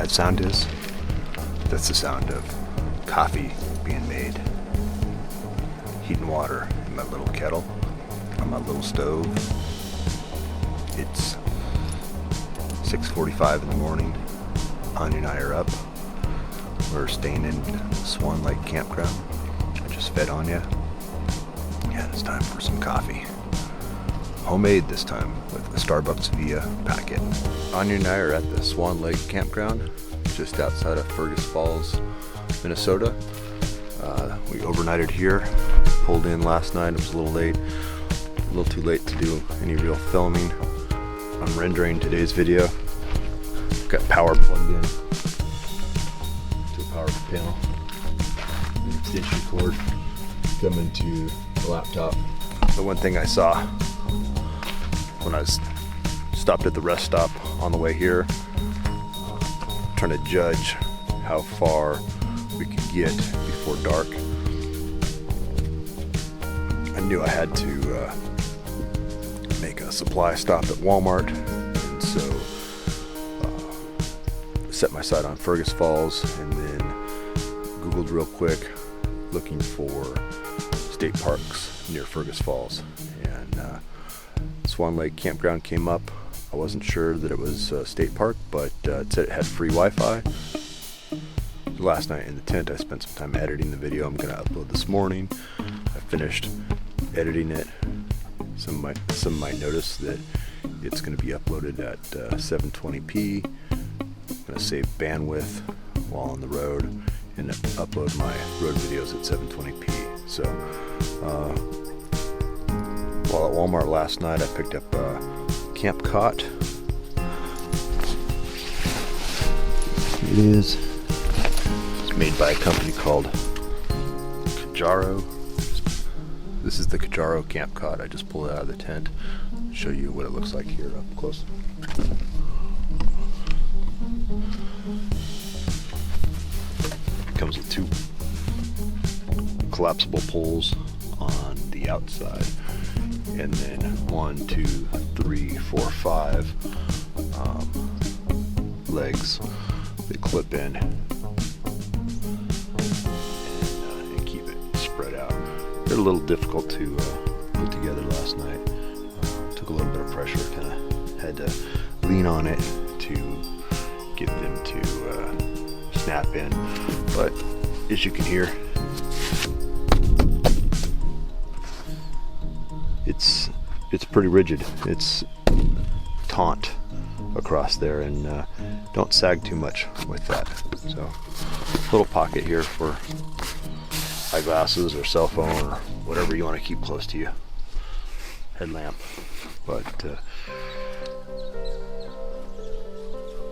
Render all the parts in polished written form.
that sound is? That's the sound of coffee being made. Heating water in my little kettle on my little stove. It's 6:45 in the morning. Anya and I are up. We're staying in Swan Lake Campground. I just fed Anya. Yeah, it's time for some coffee. Homemade this time with the Starbucks Via packet. Anya and I are at the Swan Lake Campground just outside of Fergus Falls, Minnesota. We overnighted here, pulled in last night. It was a little late, a little too late to do any real filming. I'm rendering today's video. Got power plugged in to a power panel. An extension cord coming to the laptop. The one thing I saw when I was stopped at the rest stop on the way here, trying to judge how far we could get before dark, I knew I had to make a supply stop at Walmart, and so set my sight on Fergus Falls and then Googled real quick looking for state parks near Fergus Falls, and Swan Lake Campground came up. I wasn't sure that it was a state park, but it said it had free Wi-Fi. Last night in the tent I spent some time editing the video I'm going to upload this morning. I finished editing it. Some might notice that it's going to be uploaded at 720p. I'm going to save bandwidth while on the road and upload my road videos at 720p. So while at Walmart last night, I picked up a camp cot. It is. It's made by a company called Kodiak. This is the Kodiak camp cot. I just pulled it out of the tent. Show you what it looks like here up close. It comes with two collapsible poles on the outside, and then 1, 2, 3, 4, 5 legs that clip in and keep it spread out. They're a little difficult to put together last night. Took a little bit of pressure, kind of had to lean on it to get them to snap in. But as you can hear, it's pretty rigid. It's taut across there, and don't sag too much with that. So little pocket here for eyeglasses or cell phone or whatever you want to keep close to you. Headlamp. But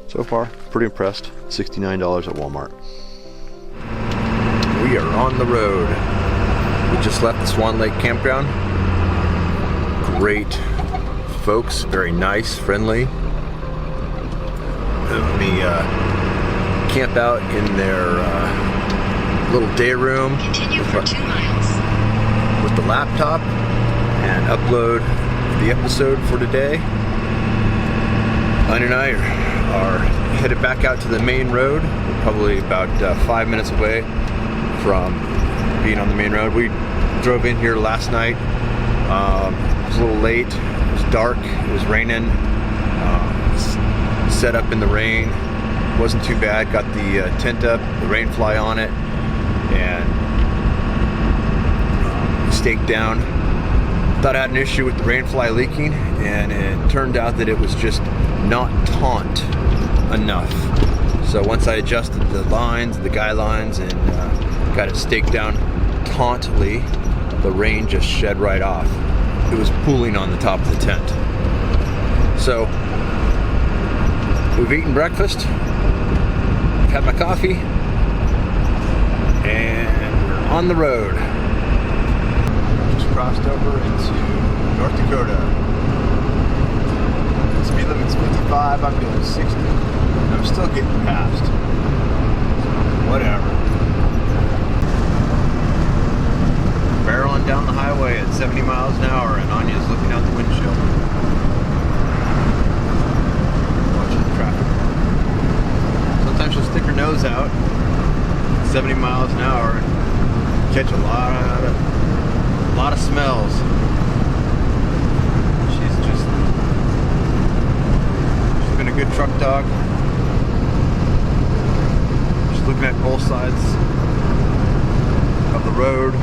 so far, pretty impressed. $69 at Walmart. We are on the road. We just left the Swan Lake Campground. Great folks, very nice, friendly. Let me camp out in their little day room. Continue for 2 miles. With the laptop and upload the episode for today. Anya and I are headed back out to the main road. We're probably about 5 minutes away from being on the main road. We drove in here last night. It was a little late. It was dark. It was raining. Set up in the rain. Wasn't too bad. Got the tent up, the rain fly on it, and staked down. Thought I had an issue with the rain fly leaking, and it turned out that it was just not taut enough. So once I adjusted the lines, the guy lines, and got it staked down tautly, the rain just shed right off. It was pooling on the top of the tent. So we've eaten breakfast, I've had my coffee, and we're on the road. Just crossed over into North Dakota. Speed limit's 55, I'm doing 60. I'm still getting passed. Whatever. Barreling down the highway at 70 miles an hour, and Anya's looking out the windshield. Watching the traffic. Sometimes her nose out, 70 miles an hour, and catch a lot of smells. She's been a good truck dog. She's looking at both sides of the road.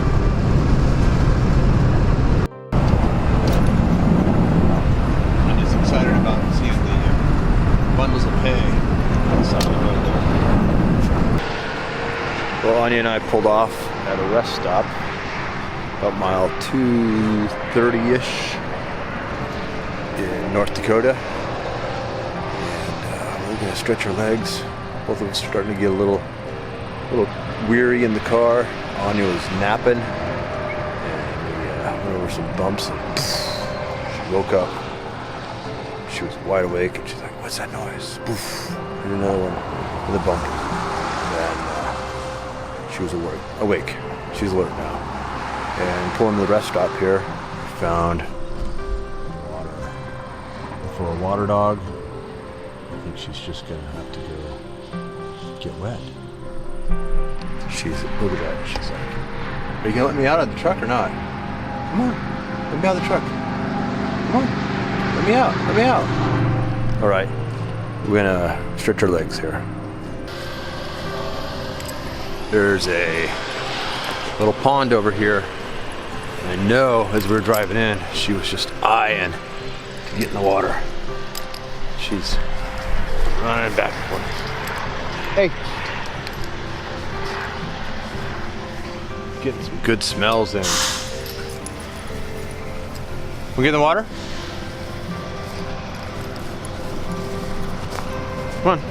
I'm just excited about seeing the bundles of hay on the side of the road there. Well, Anya and I pulled off at a rest stop about mile 230-ish in North Dakota. And we're gonna stretch our legs. Both of us are starting to get a little weary in the car. Anya was napping, and we went over some bumps, and she woke up. She was wide awake, and she's like, "What's that noise?" Poof! And another one with a bump. And she was awake. She's alert now. And pulling to the rest stop here, we found water. For a water dog, I think she's just gonna have to go get wet. Look at that. She's like, "Are you gonna let me out of the truck or not? Come on, let me out of the truck. Come on, let me out, let me out." All right, we're gonna stretch our legs here. There's a little pond over here. I know as we were driving in, she was just eyeing to get in the water. She's running back and forth. Hey. Getting some good smells in. We get in the water? Come on.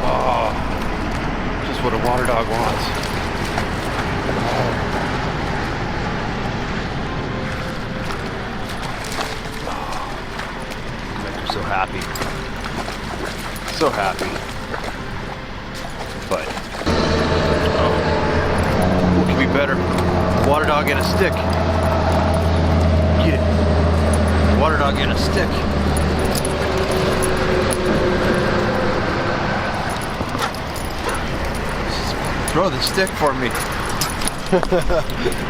Oh, just what a water dog wants. Makes her so happy. So happy. But what could be better? Water dog and a stick. Get it. Water dog and a stick. Throw the stick for me.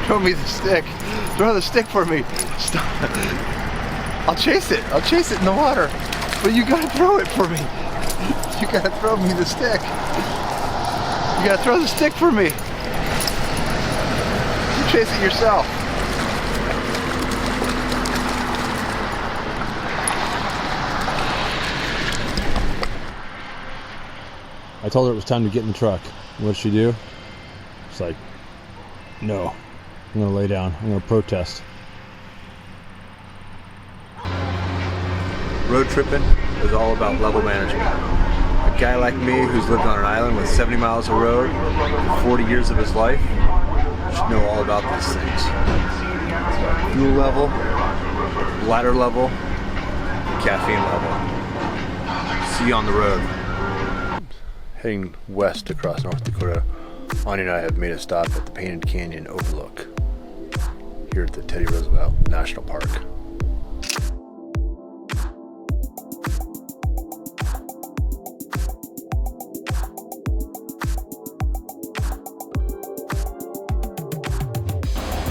Throw me the stick. Throw the stick for me. Stop. I'll chase it. I'll chase it in the water. But you gotta throw it for me. You gotta throw me the stick. You gotta throw the stick for me. You chase it yourself. I told her it was time to get in the truck. What'd she do? She's like, "No, I'm gonna lay down. I'm gonna protest." Road tripping is all about level management. A guy like me who's lived on an island with 70 miles of road for 40 years of his life should know all about these things. Fuel level, bladder level, caffeine level. See you on the road. Heading west across North Dakota, Anya and I have made a stop at the Painted Canyon Overlook here at the Teddy Roosevelt National Park.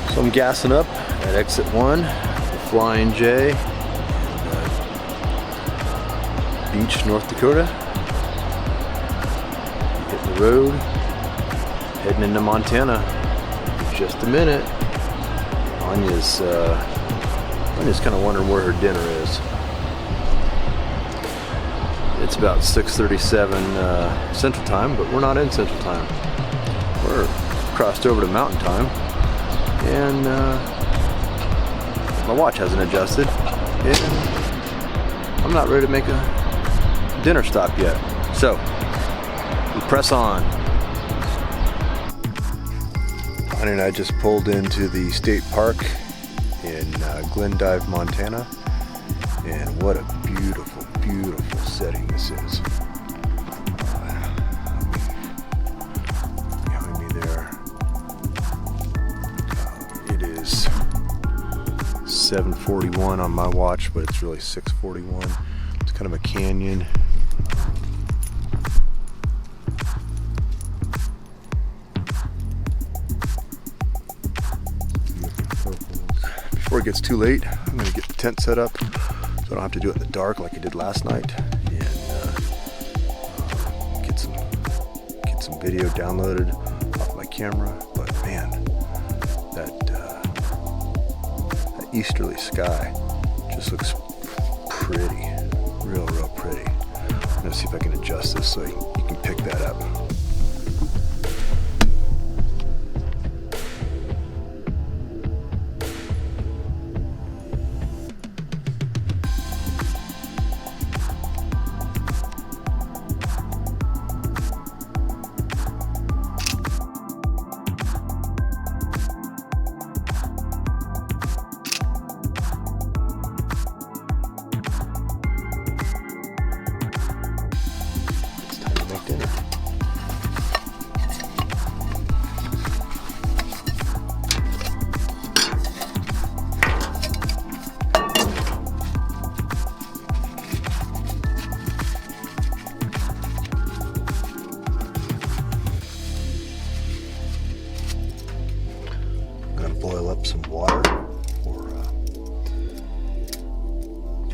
So I'm gassing up at exit 1, the Flying J, Beach, North Dakota. Hitting the road, heading into Montana. Just a minute. Anya's kind of wondering where her dinner is. It's about 6:37 Central Time, but we're not in Central Time. We're crossed over to Mountain Time. And my watch hasn't adjusted, and I'm not ready to make a dinner stop yet. So, we press on. Anya and I just pulled into the state park in Glendive, Montana, and what a beautiful, beautiful setting this is. Behind me there. 7 7:41 on my watch, but it's really 6:41. It's kind of a canyon. Before it gets too late, I'm going to get the tent set up so I don't have to do it in the dark like I did last night, and get some video downloaded off my camera. But man, that easterly sky just looks pretty, real pretty. I'm going to see if I can adjust this so you can pick that up. Dinner. I'm going to boil up some water for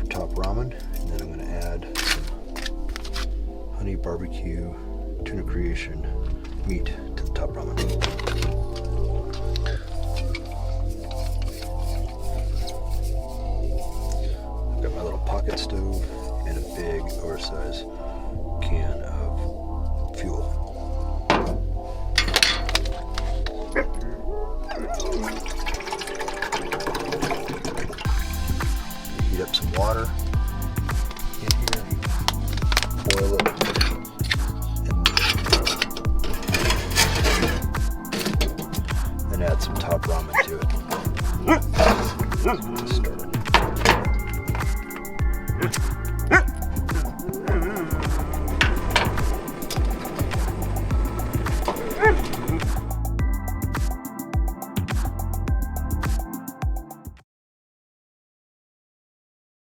top ramen, and then I'm going to add some honey barbecue tuna creation meat to the top ramen. I've got my little pocket stove and a big oversized can of fuel. Heat up some water in here, boil it. Add some top ramen to it. Let's get started.